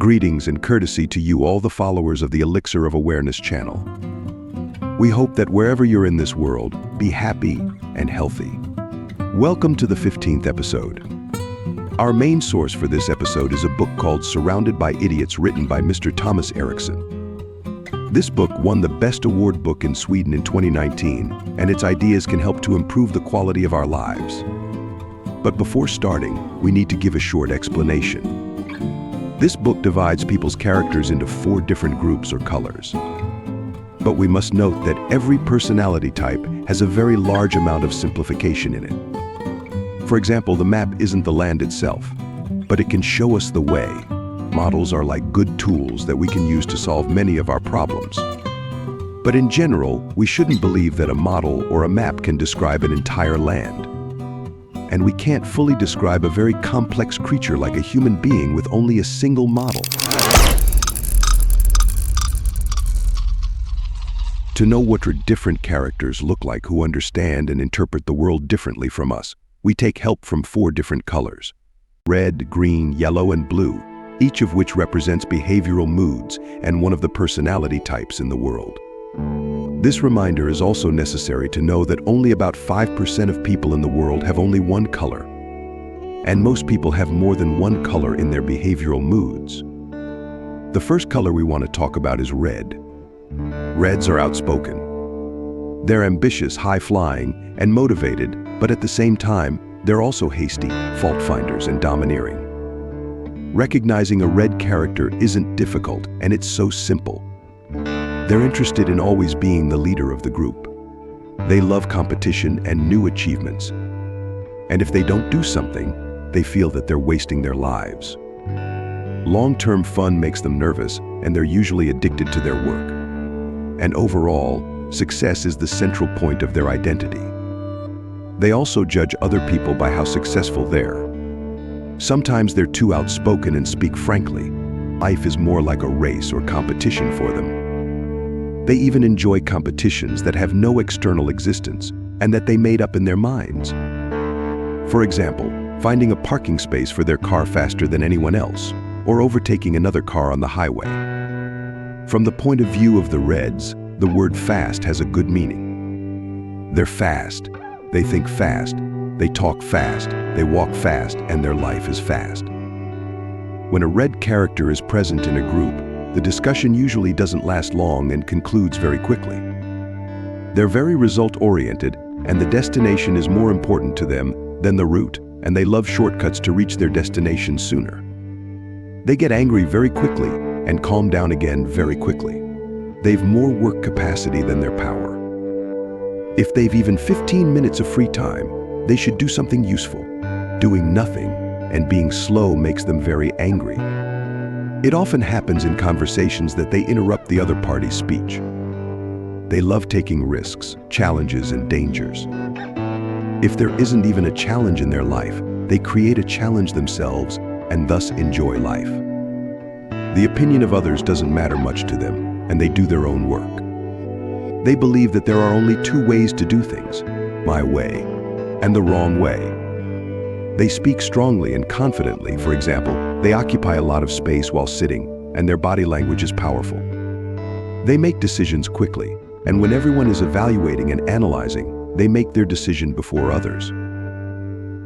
Greetings and courtesy to you, all the followers of the Elixir of Awareness channel. We hope that wherever you're in this world, be happy and healthy. Welcome to the 15th episode. Our main source for this episode is a book called Surrounded by Idiots, written by Mr. Thomas Eriksson. This book won the Best Award Book in Sweden in 2019, and its ideas can help to improve the quality of our lives. But before starting, we need to give a short explanation. This book divides people's characters into 4 different groups or colors. But we must note that every personality type has a very large amount of simplification in it. For example, the map isn't the land itself, but it can show us the way. Models are like good tools that we can use to solve many of our problems. But in general, we shouldn't believe that a model or a map can describe an entire land. And we can't fully describe a very complex creature like a human being with only a single model. To know what different characters look like who understand and interpret the world differently from us, we take help from 4 different colors: red, green, yellow, and blue, each of which represents behavioral moods and one of the personality types in the world. This reminder is also necessary to know that only about 5% of people in the world have only one color, and most people have more than one color in their behavioral moods. The first color we want to talk about is red. Reds are outspoken. They're ambitious, high-flying, and motivated, but at the same time, they're also hasty, fault-finders, and domineering. Recognizing a red character isn't difficult, and it's so simple. They're interested in always being the leader of the group. They love competition and new achievements. And if they don't do something, they feel that they're wasting their lives. Long-term fun makes them nervous, and they're usually addicted to their work. And overall, success is the central point of their identity. They also judge other people by how successful they are. Sometimes they're too outspoken and speak frankly. Life is more like a race or competition for them. They even enjoy competitions that have no external existence and that they made up in their minds. For example, finding a parking space for their car faster than anyone else, or overtaking another car on the highway. From the point of view of the Reds, the word fast has a good meaning. They're fast, they think fast, they talk fast, they walk fast, and their life is fast. When a red character is present in a group, the discussion usually doesn't last long and concludes very quickly. They're very result-oriented, and the destination is more important to them than the route, and they love shortcuts to reach their destination sooner. They get angry very quickly and calm down again very quickly. They've more work capacity than their power. If they've even 15 minutes of free time, they should do something useful. Doing nothing and being slow makes them very angry. It often happens in conversations that they interrupt the other party's speech. They love taking risks, challenges, and dangers. If there isn't even a challenge in their life, they create a challenge themselves and thus enjoy life. The opinion of others doesn't matter much to them, and they do their own work. They believe that there are only 2 ways to do things: my way and the wrong way. They speak strongly and confidently. For example, they occupy a lot of space while sitting, and their body language is powerful. They make decisions quickly, and when everyone is evaluating and analyzing, they make their decision before others.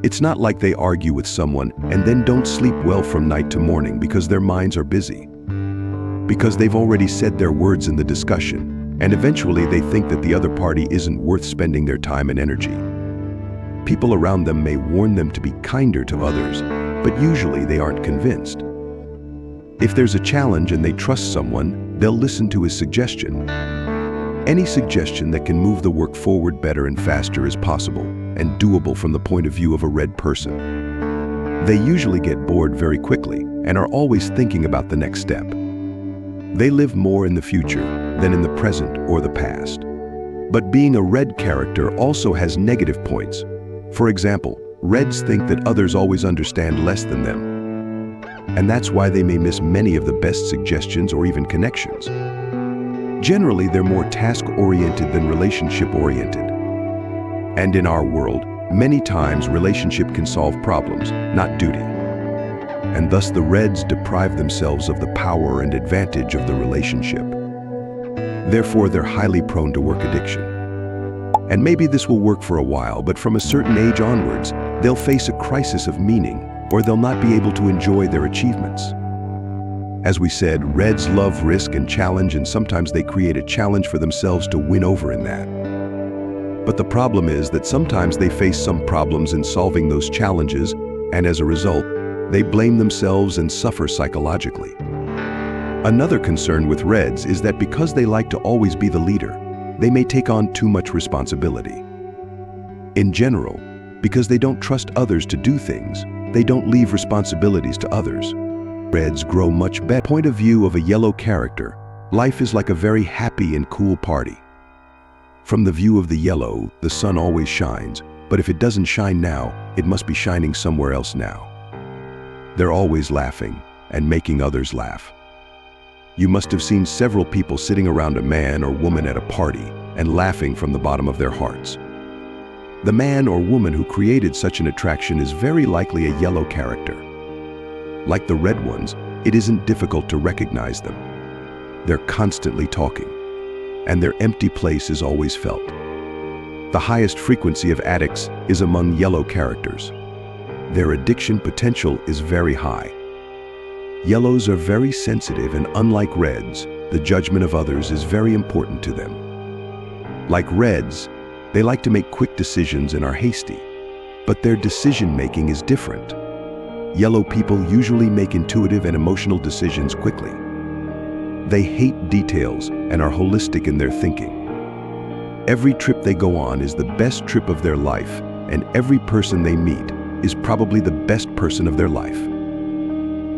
It's not like they argue with someone and then don't sleep well from night to morning because their minds are busy. Because they've already said their words in the discussion, and eventually they think that the other party isn't worth spending their time and energy. People around them may warn them to be kinder to others, but usually they aren't convinced. If there's a challenge and they trust someone, they'll listen to his suggestion. Any suggestion that can move the work forward better and faster is possible and doable from the point of view of a red person. They usually get bored very quickly and are always thinking about the next step. They live more in the future than in the present or the past. But being a red character also has negative points. For example, Reds think that others always understand less than them. And that's why they may miss many of the best suggestions or even connections. Generally, they're more task-oriented than relationship-oriented. And in our world, many times relationship can solve problems, not duty. and thus the Reds deprive themselves of the power and advantage of the relationship. Therefore, they're highly prone to work addiction. And maybe this will work for a while, but from a certain age onwards, they'll face a crisis of meaning, or they'll not be able to enjoy their achievements. As we said, Reds love risk and challenge, and sometimes they create a challenge for themselves to win over in that. But the problem is that sometimes they face some problems in solving those challenges, and as a result, they blame themselves and suffer psychologically. Another concern with Reds is that because they like to always be the leader, they may take on too much responsibility. In general, because they don't trust others to do things, they don't leave responsibilities to others. Reds grow much better. Point of view of a yellow character, life is like a very happy and cool party. From the view of the yellow, the sun always shines, but if it doesn't shine now, it must be shining somewhere else now. They're always laughing and making others laugh. You must have seen several people sitting around a man or woman at a party and laughing from the bottom of their hearts. The man or woman who created such an attraction is very likely a yellow character. Like the red ones, it isn't difficult to recognize them. They're constantly talking, and their empty place is always felt. The highest frequency of addicts is among yellow characters. Their addiction potential is very high. Yellows are very sensitive, and unlike Reds, the judgment of others is very important to them. Like Reds, they like to make quick decisions and are hasty, but their decision-making is different. Yellow people usually make intuitive and emotional decisions quickly. They hate details and are holistic in their thinking. Every trip they go on is the best trip of their life, and every person they meet is probably the best person of their life.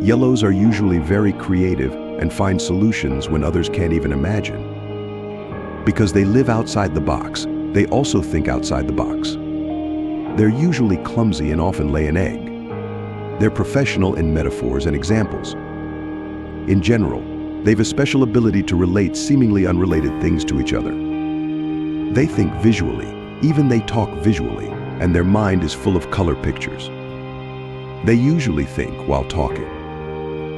Yellows are usually very creative and find solutions when others can't even imagine. Because they live outside the box, they also think outside the box. They're usually clumsy and often lay an egg. They're professional in metaphors and examples. In general, they've a special ability to relate seemingly unrelated things to each other. They think visually, even they talk visually, and their mind is full of color pictures. They usually think while talking.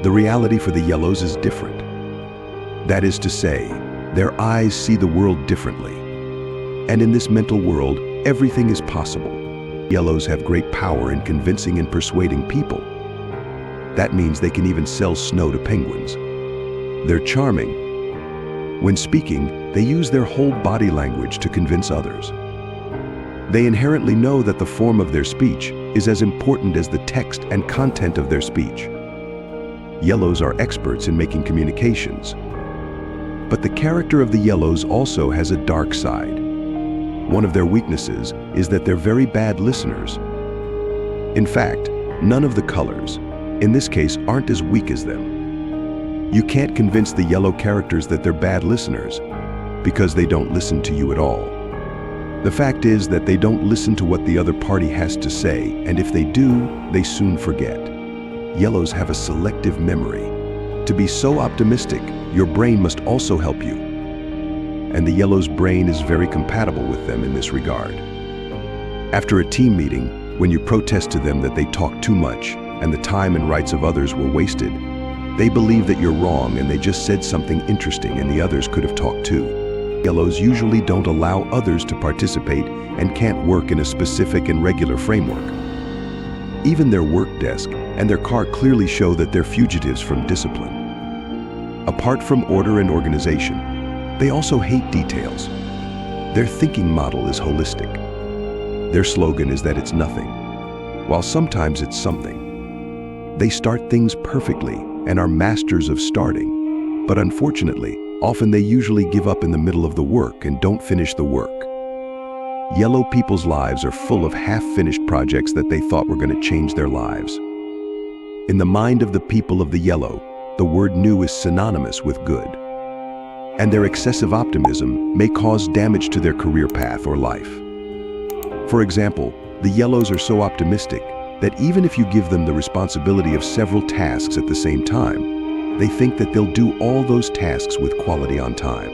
The reality for the yellows is different. That is to say, their eyes see the world differently. And in this mental world, everything is possible. Yellows have great power in convincing and persuading people. That means they can even sell snow to penguins. They're charming. When speaking, they use their whole body language to convince others. They inherently know that the form of their speech is as important as the text and content of their speech. Yellows are experts in making communications. But the character of the yellows also has a dark side. One of their weaknesses is that they're very bad listeners. In fact, none of the colors, in this case, aren't as weak as them. You can't convince the yellow characters that they're bad listeners because they don't listen to you at all. The fact is that they don't listen to what the other party has to say, and if they do, they soon forget. Yellows have a selective memory. To be so optimistic, your brain must also help you. And the yellow's brain is very compatible with them in this regard. After a team meeting, when you protest to them that they talk too much and the time and rights of others were wasted, they believe that you're wrong and they just said something interesting and the others could have talked too. Yellows usually don't allow others to participate and can't work in a specific and regular framework. Even their work desk and their car clearly show that they're fugitives from discipline. Apart from order and organization, they also hate details. Their thinking model is holistic. Their slogan is that it's nothing, while sometimes it's something. They start things perfectly and are masters of starting, but unfortunately, often they usually give up in the middle of the work and don't finish the work. Yellow people's lives are full of half-finished projects that they thought were going to change their lives. In the mind of the people of the yellow, the word new is synonymous with good. And their excessive optimism may cause damage to their career path or life. For example, the yellows are so optimistic that even if you give them the responsibility of several tasks at the same time, they think that they'll do all those tasks with quality on time.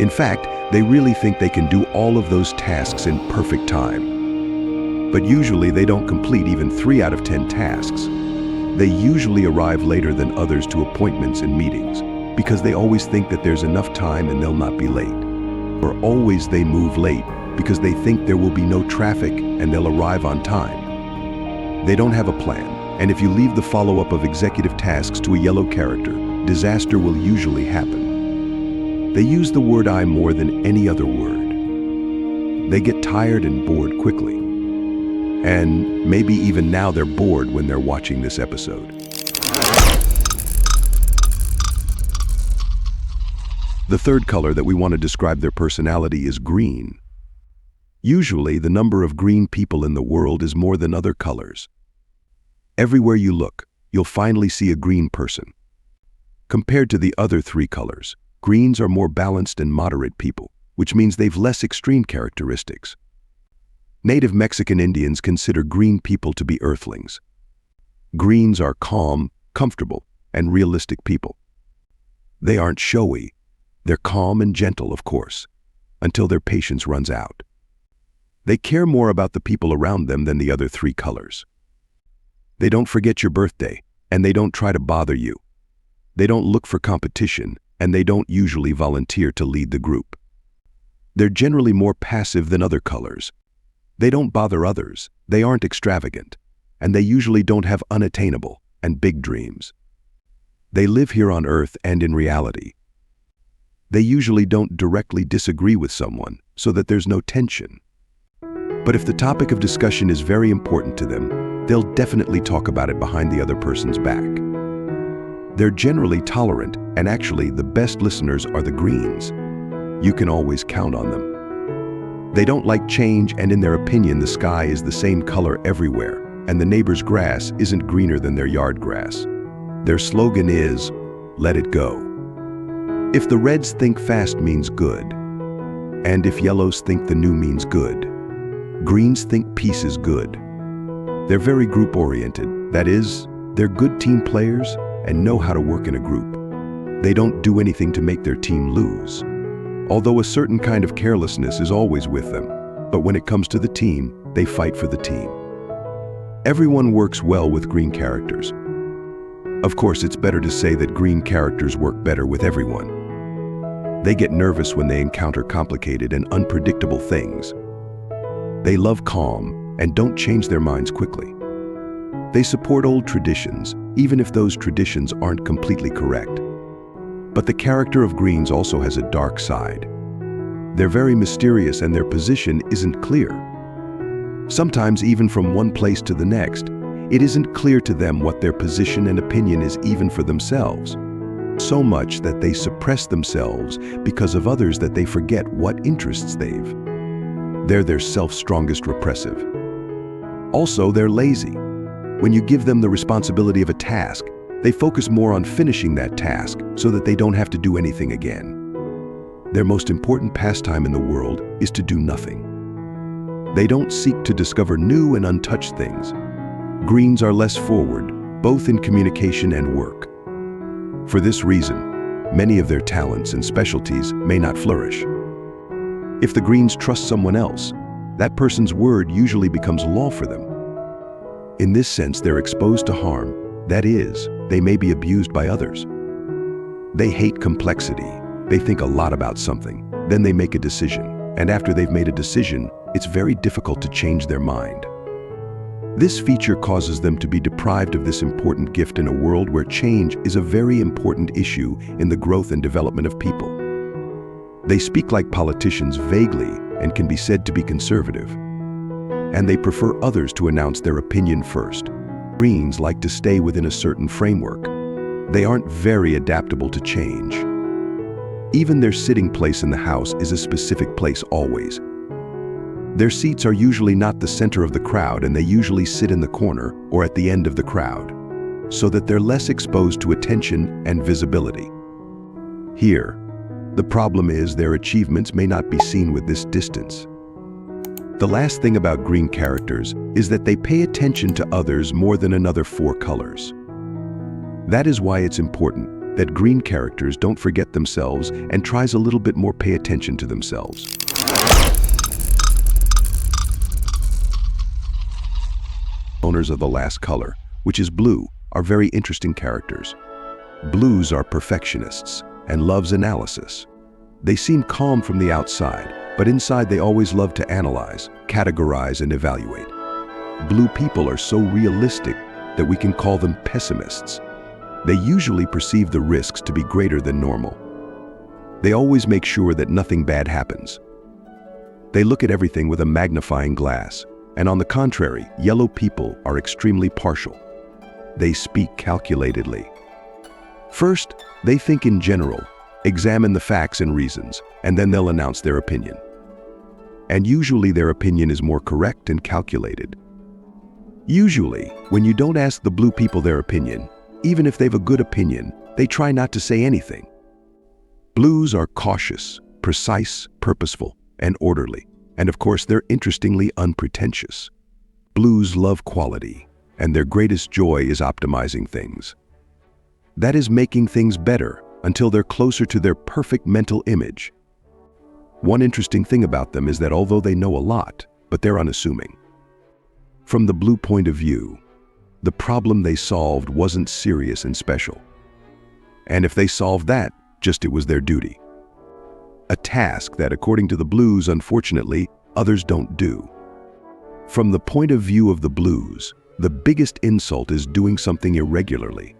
In fact, they really think they can do all of those tasks in perfect time. But usually they don't complete even 3 out of 10 tasks. They usually arrive later than others to appointments and meetings because they always think that there's enough time and they'll not be late. Or always they move late because they think there will be no traffic and they'll arrive on time. They don't have a plan, and if you leave the follow-up of executive tasks to a yellow character, disaster will usually happen. They use the word I more than any other word. They get tired and bored quickly. And maybe even now they're bored when they're watching this episode. The third color that we want to describe their personality is green. Usually, the number of green people in the world is more than other colors. Everywhere you look, you'll finally see a green person. Compared to the other three colors, greens are more balanced and moderate people, which means they've less extreme characteristics. Native Mexican Indians consider green people to be earthlings. Greens are calm, comfortable, and realistic people. They aren't showy. They're calm and gentle, of course, until their patience runs out. They care more about the people around them than the other three colors. They don't forget your birthday, and they don't try to bother you. They don't look for competition, and they don't usually volunteer to lead the group. They're generally more passive than other colors. They don't bother others, they aren't extravagant, and they usually don't have unattainable and big dreams. They live here on Earth and in reality. They usually don't directly disagree with someone, so that there's no tension. But if the topic of discussion is very important to them, they'll definitely talk about it behind the other person's back. They're generally tolerant, and actually the best listeners are the greens. You can always count on them. They don't like change, and in their opinion, the sky is the same color everywhere, and the neighbor's grass isn't greener than their yard grass. Their slogan is, "Let it go." If the reds think fast means good, and if yellows think the new means good, greens think peace is good. They're very group-oriented. That is, they're good team players and know how to work in a group. They don't do anything to make their team lose, although a certain kind of carelessness is always with them. But when it comes to the team, they fight for the team. Everyone works well with green characters. Of course, it's better to say that green characters work better with everyone. They get nervous when they encounter complicated and unpredictable things. They love calm and don't change their minds quickly. They support old traditions, even if those traditions aren't completely correct. But the character of greens also has a dark side. They're very mysterious and their position isn't clear. Sometimes even from one place to the next, it isn't clear to them what their position and opinion is even for themselves. So much that they suppress themselves because of others that they forget what interests they've. They're their self-strongest repressive. Also, they're lazy. When you give them the responsibility of a task, they focus more on finishing that task so that they don't have to do anything again. Their most important pastime in the world is to do nothing. They don't seek to discover new and untouched things. Greens are less forward, both in communication and work. For this reason, many of their talents and specialties may not flourish. If the greens trust someone else, that person's word usually becomes law for them. In this sense, they're exposed to harm. That is, they may be abused by others. They hate complexity. They think a lot about something. Then they make a decision. And after they've made a decision, it's very difficult to change their mind. This feature causes them to be deprived of this important gift in a world where change is a very important issue in the growth and development of people. They speak like politicians vaguely and can be said to be conservative. And they prefer others to announce their opinion first. Greens like to stay within a certain framework. They aren't very adaptable to change. Even their sitting place in the house is a specific place always. Their seats are usually not the center of the crowd, and they usually sit in the corner or at the end of the crowd, so that they're less exposed to attention and visibility. Here, the problem is their achievements may not be seen with this distance. The last thing about green characters is that they pay attention to others more than another four colors. That is why it's important that green characters don't forget themselves and tries a little bit more pay attention to themselves. Owners of the last color, which is blue, are very interesting characters. Blues are perfectionists and loves analysis. They seem calm from the outside, but inside they always love to analyze, categorize, and evaluate. Blue people are so realistic that we can call them pessimists. They usually perceive the risks to be greater than normal. They always make sure that nothing bad happens. They look at everything with a magnifying glass, and on the contrary, yellow people are extremely partial. They speak calculatedly. First, they think in general, examine the facts and reasons, and then they'll announce their opinion. And usually their opinion is more correct and calculated. Usually, when you don't ask the blue people their opinion, even if they've a good opinion, they try not to say anything. Blues are cautious, precise, purposeful, and orderly. And of course, they're interestingly unpretentious. Blues love quality, and their greatest joy is optimizing things. That is making things better until they're closer to their perfect mental image. One interesting thing about them is that although they know a lot, but they're unassuming. From the blue point of view, the problem they solved wasn't serious and special. And if they solved that, it was their duty. A task that, according to the blues, unfortunately, others don't do. From the point of view of the blues, the biggest insult is doing something irregularly.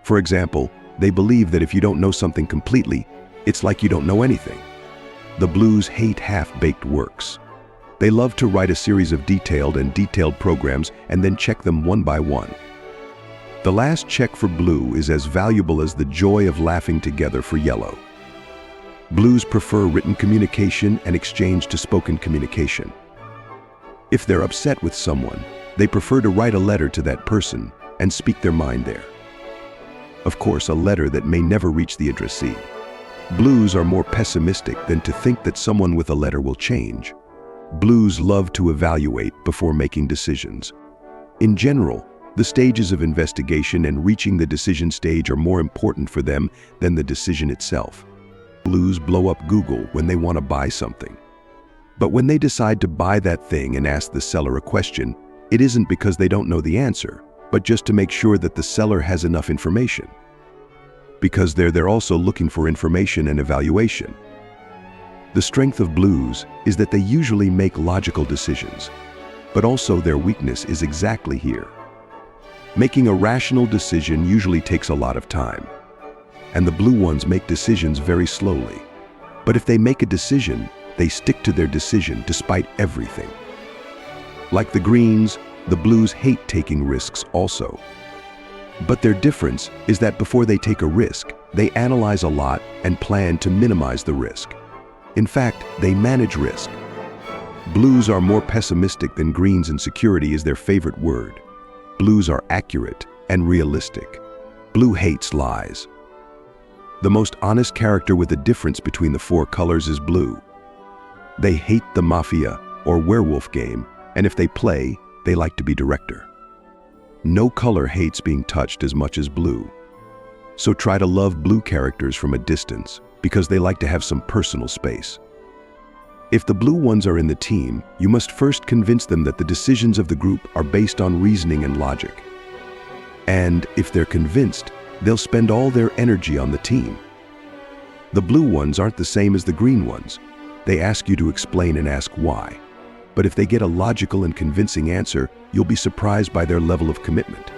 For example, they believe that if you don't know something completely, it's like you don't know anything. The blues hate half-baked works. They love to write a series of detailed programs and then check them one by one. The last check for blue is as valuable as the joy of laughing together for yellow. Blues prefer written communication and exchange to spoken communication. If they're upset with someone, they prefer to write a letter to that person and speak their mind there. Of course, a letter that may never reach the addressee. Blues are more pessimistic than to think that someone with a letter will change. Blues love to evaluate before making decisions. In general, the stages of investigation and reaching the decision stage are more important for them than the decision itself. Blues blow up Google when they want to buy something. But when they decide to buy that thing and ask the seller a question, it isn't because they don't know the answer, but just to make sure that the seller has enough information. Because they're also looking for information and evaluation. The strength of blues is that they usually make logical decisions, but also their weakness is exactly here. Making a rational decision usually takes a lot of time, and the blue ones make decisions very slowly. But if they make a decision, they stick to their decision despite everything. Like the greens, the blues hate taking risks also. But their difference is that before they take a risk, they analyze a lot and plan to minimize the risk. In fact, they manage risk. Blues are more pessimistic than greens, and security is their favorite word. Blues are accurate and realistic. Blue hates lies. The most honest character with a difference between the four colors is blue. They hate the mafia or werewolf game, and if they play, they like to be director. No color hates being touched as much as blue. So try to love blue characters from a distance, because they like to have some personal space. If the blue ones are in the team, you must first convince them that the decisions of the group are based on reasoning and logic. And if they're convinced, they'll spend all their energy on the team. The blue ones aren't the same as the green ones. They ask you to explain and ask why. But if they get a logical and convincing answer, you'll be surprised by their level of commitment.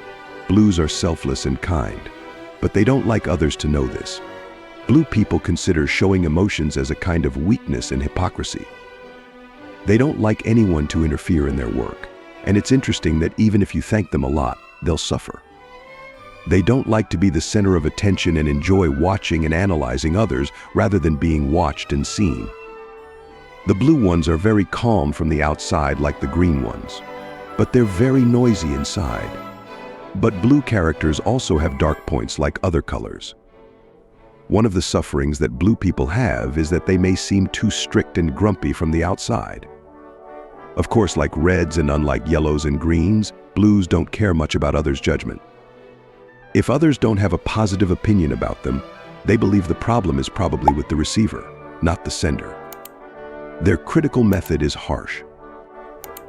Blues are selfless and kind, but they don't like others to know this. Blue people consider showing emotions as a kind of weakness and hypocrisy. They don't like anyone to interfere in their work, and it's interesting that even if you thank them a lot, they'll suffer. They don't like to be the center of attention and enjoy watching and analyzing others rather than being watched and seen. The blue ones are very calm from the outside like the green ones, but they're very noisy inside. But blue characters also have dark points like other colors. One of the sufferings that blue people have is that they may seem too strict and grumpy from the outside. Of course, like reds and unlike yellows and greens, blues don't care much about others' judgment. If others don't have a positive opinion about them, they believe the problem is probably with the receiver, not the sender. Their critical method is harsh.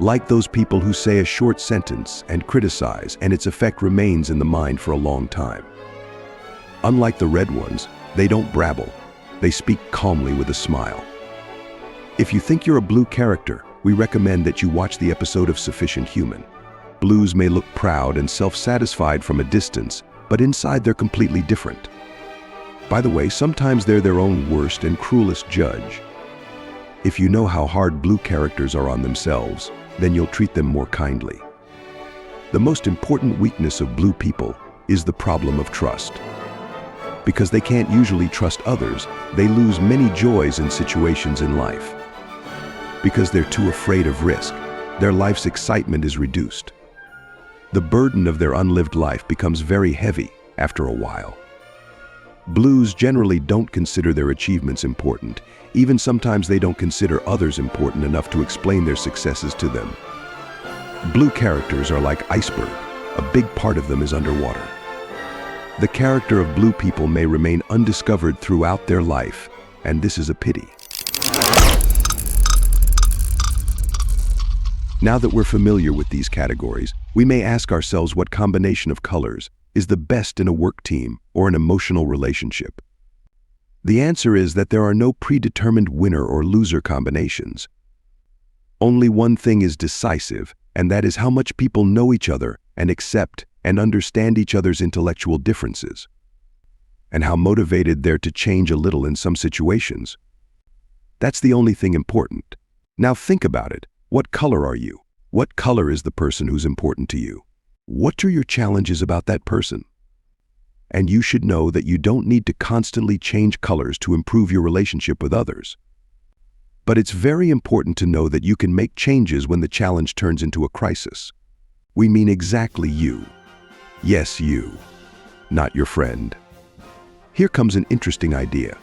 Like those people who say a short sentence and criticize, and its effect remains in the mind for a long time. Unlike the red ones, they don't brabble. They speak calmly with a smile. If you think you're a blue character, we recommend that you watch the episode of Sufficient Human. Blues may look proud and self-satisfied from a distance, but inside they're completely different. By the way, sometimes they're their own worst and cruelest judge. If you know how hard blue characters are on themselves, then you'll treat them more kindly. The most important weakness of blue people is the problem of trust. Because they can't usually trust others, they lose many joys and situations in life. Because they're too afraid of risk, their life's excitement is reduced. The burden of their unlived life becomes very heavy after a while. Blues generally don't consider their achievements important. Even sometimes they don't consider others important enough to explain their successes to them. Blue characters are like iceberg. A big part of them is underwater. The character of blue people may remain undiscovered throughout their life, and this is a pity. Now that we're familiar with these categories, we may ask ourselves what combination of colors is the best in a work team or an emotional relationship. The answer is that there are no predetermined winner or loser combinations. Only one thing is decisive, and that is how much people know each other and accept and understand each other's intellectual differences, and how motivated they're to change a little in some situations. That's the only thing important. Now think about it. What color are you? What color is the person who's important to you? What are your challenges about that person? And you should know that you don't need to constantly change colors to improve your relationship with others. But it's very important to know that you can make changes when the challenge turns into a crisis. We mean exactly you. Yes, you, not your friend. Here comes an interesting idea.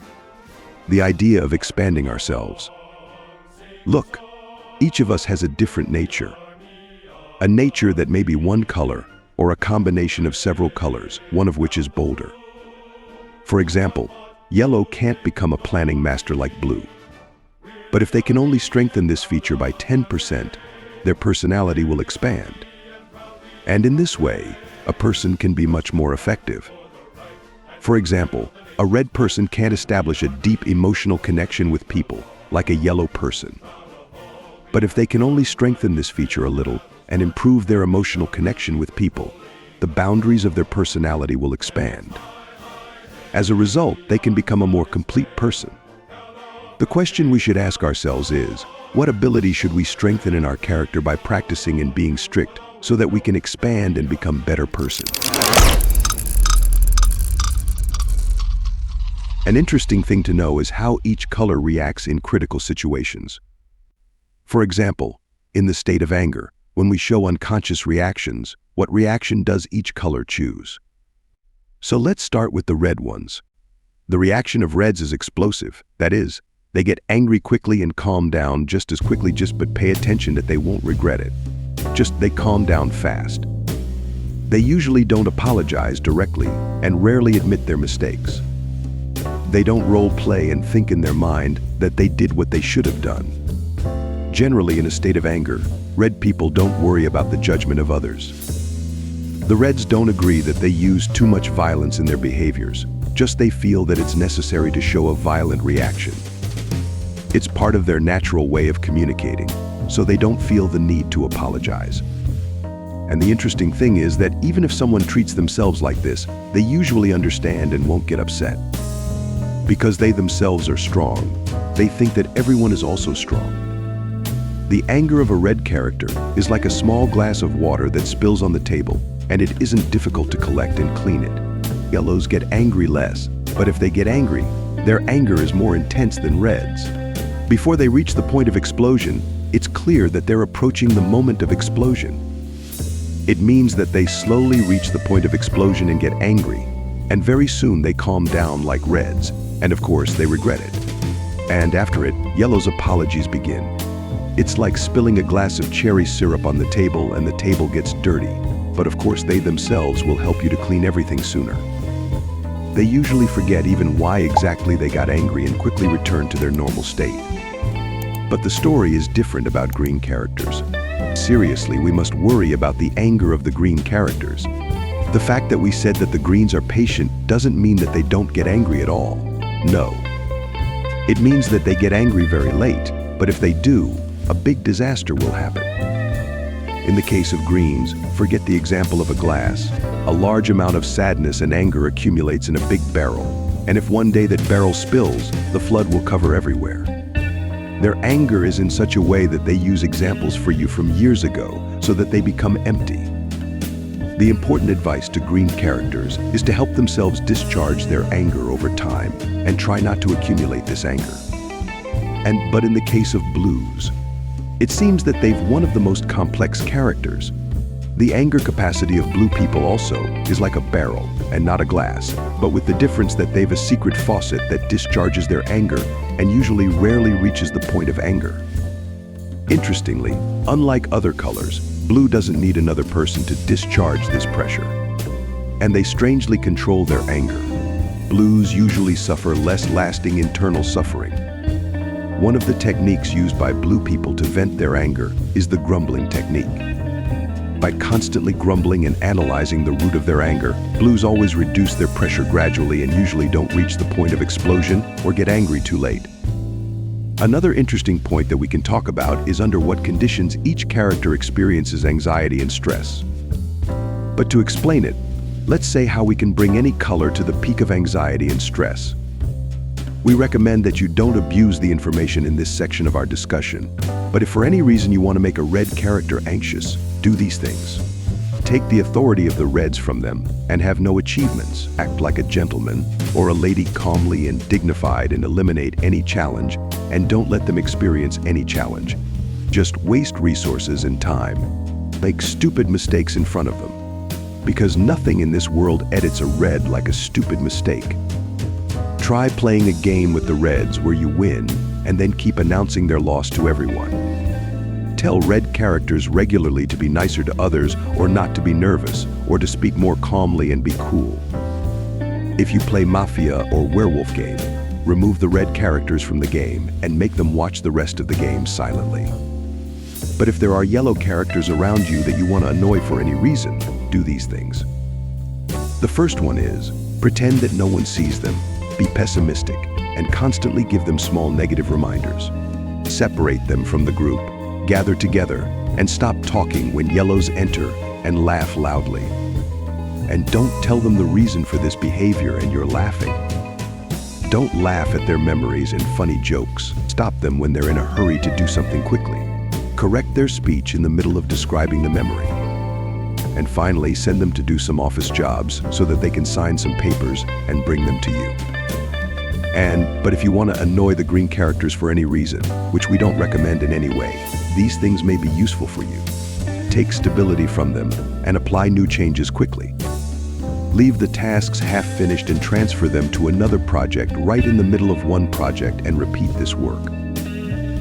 The idea of expanding ourselves. Look, each of us has a different nature. A nature that may be one color or a combination of several colors, one of which is bolder. For example, yellow can't become a planning master like blue. But if they can only strengthen this feature by 10%, their personality will expand. And in this way, a person can be much more effective. For example, a red person can't establish a deep emotional connection with people like a yellow person. But if they can only strengthen this feature a little and improve their emotional connection with people, the boundaries of their personality will expand. As a result, they can become a more complete person. The question we should ask ourselves is, what ability should we strengthen in our character by practicing and being strict so that we can expand and become better person? An interesting thing to know is how each color reacts in critical situations. For example, in the state of anger, when we show unconscious reactions, what reaction does each color choose? So let's start with the red ones. The reaction of reds is explosive. That is, they get angry quickly and calm down just as quickly, but pay attention that they won't regret it. They calm down fast. They usually don't apologize directly and rarely admit their mistakes. They don't role play and think in their mind that they did what they should have done. Generally, in a state of anger, red people don't worry about the judgment of others. The reds don't agree that they use too much violence in their behaviors, they feel that it's necessary to show a violent reaction. It's part of their natural way of communicating, so they don't feel the need to apologize. And the interesting thing is that even if someone treats themselves like this, they usually understand and won't get upset. Because they themselves are strong, they think that everyone is also strong. The anger of a red character is like a small glass of water that spills on the table, and it isn't difficult to collect and clean it. Yellows get angry less, but if they get angry, their anger is more intense than reds. Before they reach the point of explosion, it's clear that they're approaching the moment of explosion. It means that they slowly reach the point of explosion and get angry, and very soon they calm down like reds, and of course they regret it. And after it, yellow's apologies begin. It's like spilling a glass of cherry syrup on the table and the table gets dirty, but of course they themselves will help you to clean everything sooner. They usually forget even why exactly they got angry and quickly return to their normal state. But the story is different about green characters. Seriously, we must worry about the anger of the green characters. The fact that we said that the greens are patient doesn't mean that they don't get angry at all. No. It means that they get angry very late, but if they do, a big disaster will happen. In the case of greens, forget the example of a glass. A large amount of sadness and anger accumulates in a big barrel, and if one day that barrel spills, the flood will cover everywhere. Their anger is in such a way that they use examples for you from years ago so that they become empty. The important advice to green characters is to help themselves discharge their anger over time and try not to accumulate this anger. But in the case of blues, it seems that they've one of the most complex characters. The anger capacity of blue people also is like a barrel and not a glass, but with the difference that they've a secret faucet that discharges their anger and usually rarely reaches the point of anger. Interestingly, unlike other colors, blue doesn't need another person to discharge this pressure. And they strangely control their anger. Blues usually suffer less lasting internal suffering. One of the techniques used by blue people to vent their anger is the grumbling technique. By constantly grumbling and analyzing the root of their anger, blues always reduce their pressure gradually and usually don't reach the point of explosion or get angry too late. Another interesting point that we can talk about is under what conditions each character experiences anxiety and stress. But to explain it, let's say how we can bring any color to the peak of anxiety and stress. We recommend that you don't abuse the information in this section of our discussion, but if for any reason you want to make a red character anxious, do these things. Take the authority of the reds from them and have no achievements, act like a gentleman or a lady calmly and dignified and eliminate any challenge, and don't let them experience any challenge. Just waste resources and time. Make stupid mistakes in front of them. Because nothing in this world edits a red like a stupid mistake. Try playing a game with the reds where you win and then keep announcing their loss to everyone. Tell red characters regularly to be nicer to others or not to be nervous or to speak more calmly and be cool. If you play Mafia or Werewolf game, remove the red characters from the game and make them watch the rest of the game silently. But if there are yellow characters around you that you want to annoy for any reason, do these things. The first one is, pretend that no one sees them, be pessimistic, and constantly give them small negative reminders. Separate them from the group, gather together, and stop talking when yellows enter and laugh loudly. And don't tell them the reason for this behavior and you're laughing. Don't laugh at their memories and funny jokes. Stop them when they're in a hurry to do something quickly. Correct their speech in the middle of describing the memory. And finally, send them to do some office jobs so that they can sign some papers and bring them to you. But if you want to annoy the green characters for any reason, which we don't recommend in any way, these things may be useful for you. Take stability from them and apply new changes quickly. Leave the tasks half-finished and transfer them to another project right in the middle of one project and repeat this work.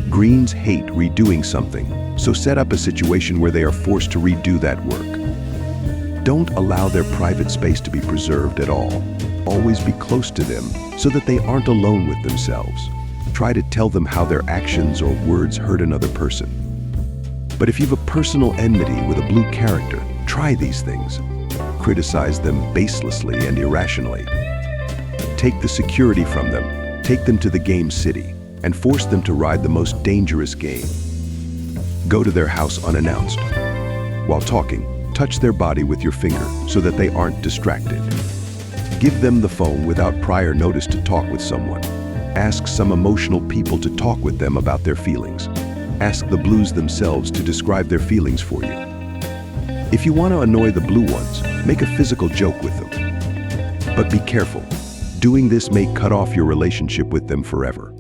Greens hate redoing something, so set up a situation where they are forced to redo that work. Don't allow their private space to be preserved at all. Always be close to them so that they aren't alone with themselves. Try to tell them how their actions or words hurt another person. But if you have a personal enmity with a blue character, try these things. Criticize them baselessly and irrationally. Take the security from them, take them to the game city, and force them to ride the most dangerous game. Go to their house unannounced. While talking, touch their body with your finger so that they aren't distracted. Give them the phone without prior notice to talk with someone. Ask some emotional people to talk with them about their feelings. Ask the blues themselves to describe their feelings for you. If you want to annoy the blue ones, make a physical joke with them. But be careful. Doing this may cut off your relationship with them forever.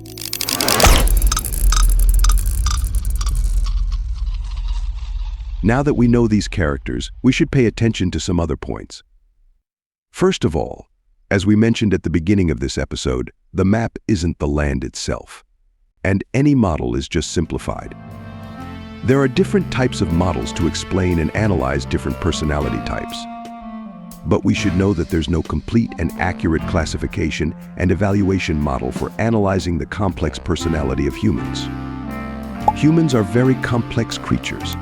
Now that we know these characters, we should pay attention to some other points. First of all, as we mentioned at the beginning of this episode, the map isn't the land itself, and any model is just simplified. There are different types of models to explain and analyze different personality types. But we should know that there's no complete and accurate classification and evaluation model for analyzing the complex personality of humans. Humans are very complex creatures.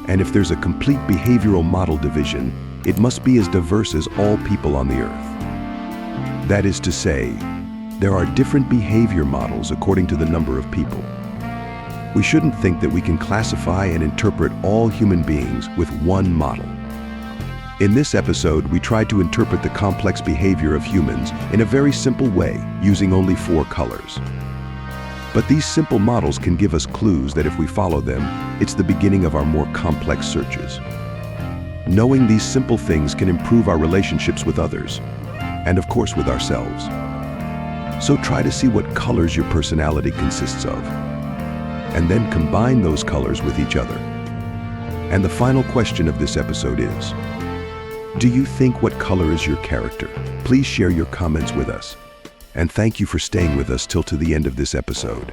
And if there's a complete behavioral model division, it must be as diverse as all people on the earth. That is to say, there are different behavior models according to the number of people. We shouldn't think that we can classify and interpret all human beings with one model. In this episode, we tried to interpret the complex behavior of humans in a very simple way, using only 4 colors. But these simple models can give us clues that if we follow them, it's the beginning of our more complex searches. Knowing these simple things can improve our relationships with others, and of course with ourselves. So try to see what colors your personality consists of, and then combine those colors with each other. And the final question of this episode is, do you think what color is your character? Please share your comments with us. And thank you for staying with us till to the end of this episode.